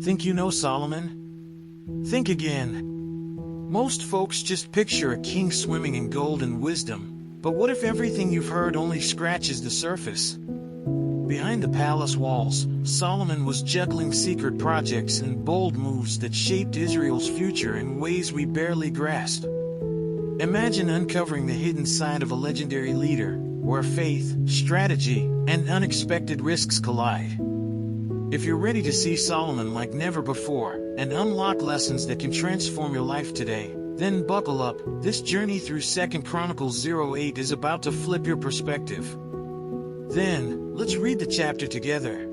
Think you know Solomon? Think again. Most folks just picture a king swimming in gold and wisdom, but what if everything you've heard only scratches the surface? Behind the palace walls, Solomon was juggling secret projects and bold moves that shaped Israel's future in ways we barely grasp. Imagine uncovering the hidden side of a legendary leader, where faith, strategy, and unexpected risks collide. If you're ready to see Solomon like never before, and unlock lessons that can transform your life today, then buckle up. This journey through 2 Chronicles 08 is about to flip your perspective. Then, let's read the chapter together.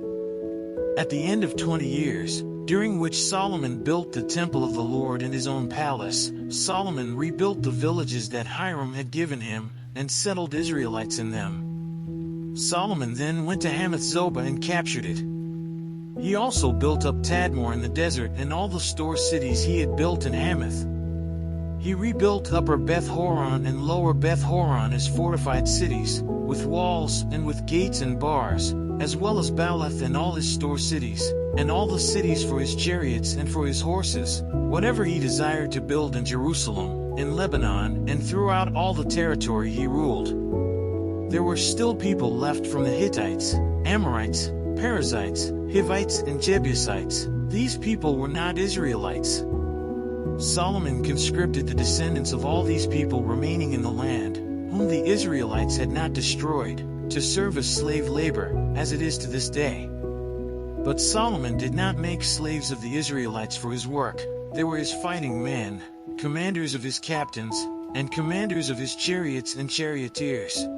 At the end of 20 years, during which Solomon built the temple of the Lord in his own palace, Solomon rebuilt the villages that Hiram had given him, and settled Israelites in them. Solomon then went to Hamath-zobah and captured it. He also built up Tadmor in the desert and all the store cities he had built in Hamath. He rebuilt Upper Beth-horon and Lower Beth-horon as fortified cities, with walls and with gates and bars, as well as Baalath and all his store cities, and all the cities for his chariots and for his horses, whatever he desired to build in Jerusalem, in Lebanon, and throughout all the territory he ruled. There were still people left from the Hittites, Amorites, Perizzites, Hivites, and Jebusites. These people were not Israelites. Solomon conscripted the descendants of all these people remaining in the land, whom the Israelites had not destroyed, to serve as slave labor, as it is to this day. But Solomon did not make slaves of the Israelites for his work. They were his fighting men, commanders of his captains, and commanders of his chariots and charioteers.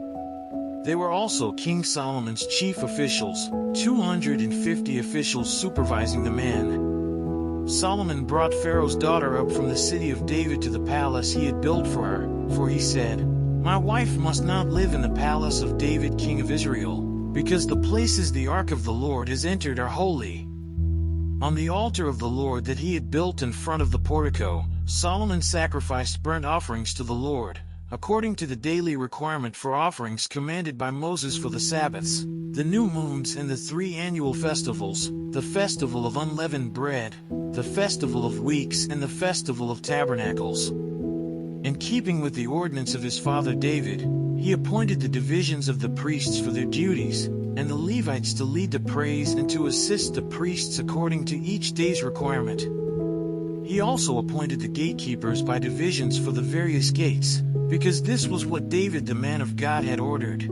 They were also King Solomon's chief officials, 250 officials supervising the men. Solomon brought Pharaoh's daughter up from the city of David to the palace he had built for her, for he said, "My wife must not live in the palace of David king of Israel, because the places the ark of the Lord has entered are holy." On the altar of the Lord that he had built in front of the portico, Solomon sacrificed burnt offerings to the Lord, according to the daily requirement for offerings commanded by Moses for the Sabbaths, the new moons and the 3 annual festivals, the festival of unleavened bread, the festival of weeks and the festival of tabernacles. In keeping with the ordinance of his father David, he appointed the divisions of the priests for their duties, and the Levites to lead the praise and to assist the priests according to each day's requirement. He also appointed the gatekeepers by divisions for the various gates, because this was what David the man of God had ordered.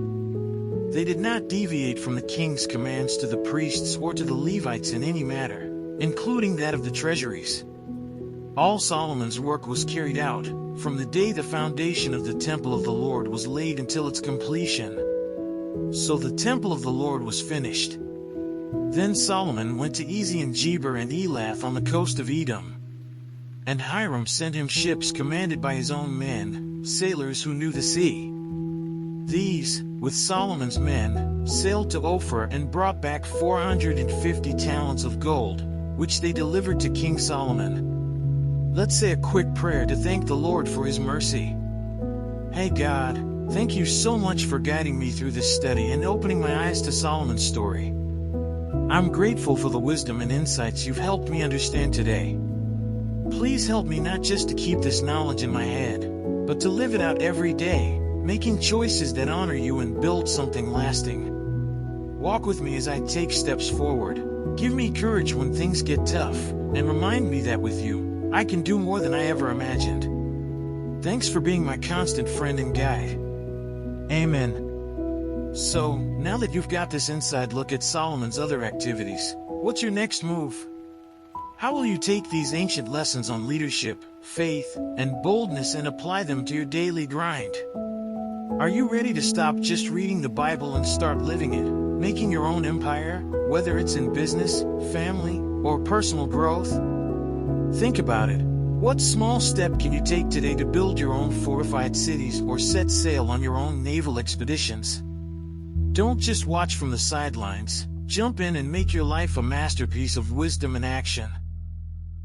They did not deviate from the king's commands to the priests or to the Levites in any matter, including that of the treasuries. All Solomon's work was carried out, from the day the foundation of the temple of the Lord was laid until its completion. So the temple of the Lord was finished. Then Solomon went to Ezion-Geber and Elath on the coast of Edom. And Hiram sent him ships commanded by his own men, sailors who knew the sea. These, with Solomon's men, sailed to Ophir and brought back 450 talents of gold, which they delivered to King Solomon. Let's say a quick prayer to thank the Lord for his mercy. Hey God, thank you so much for guiding me through this study and opening my eyes to Solomon's story. I'm grateful for the wisdom and insights you've helped me understand today. Please help me not just to keep this knowledge in my head, but to live it out every day, making choices that honor you and build something lasting. Walk with me as I take steps forward. Give me courage when things get tough, and remind me that with you, I can do more than I ever imagined. Thanks for being my constant friend and guide. Amen. So, now that you've got this inside look at Solomon's other activities, what's your next move? How will you take these ancient lessons on leadership, faith, and boldness and apply them to your daily grind? Are you ready to stop just reading the Bible and start living it, making your own empire, whether it's in business, family, or personal growth? Think about it. What small step can you take today to build your own fortified cities or set sail on your own naval expeditions? Don't just watch from the sidelines. Jump in and make your life a masterpiece of wisdom and action.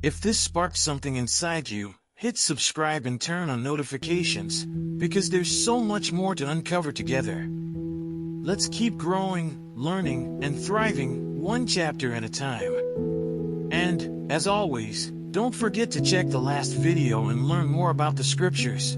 If this sparked something inside you, hit subscribe and turn on notifications, because there's so much more to uncover together. Let's keep growing, learning, and thriving, one chapter at a time. And As always, don't forget to check the last video and learn more about the scriptures.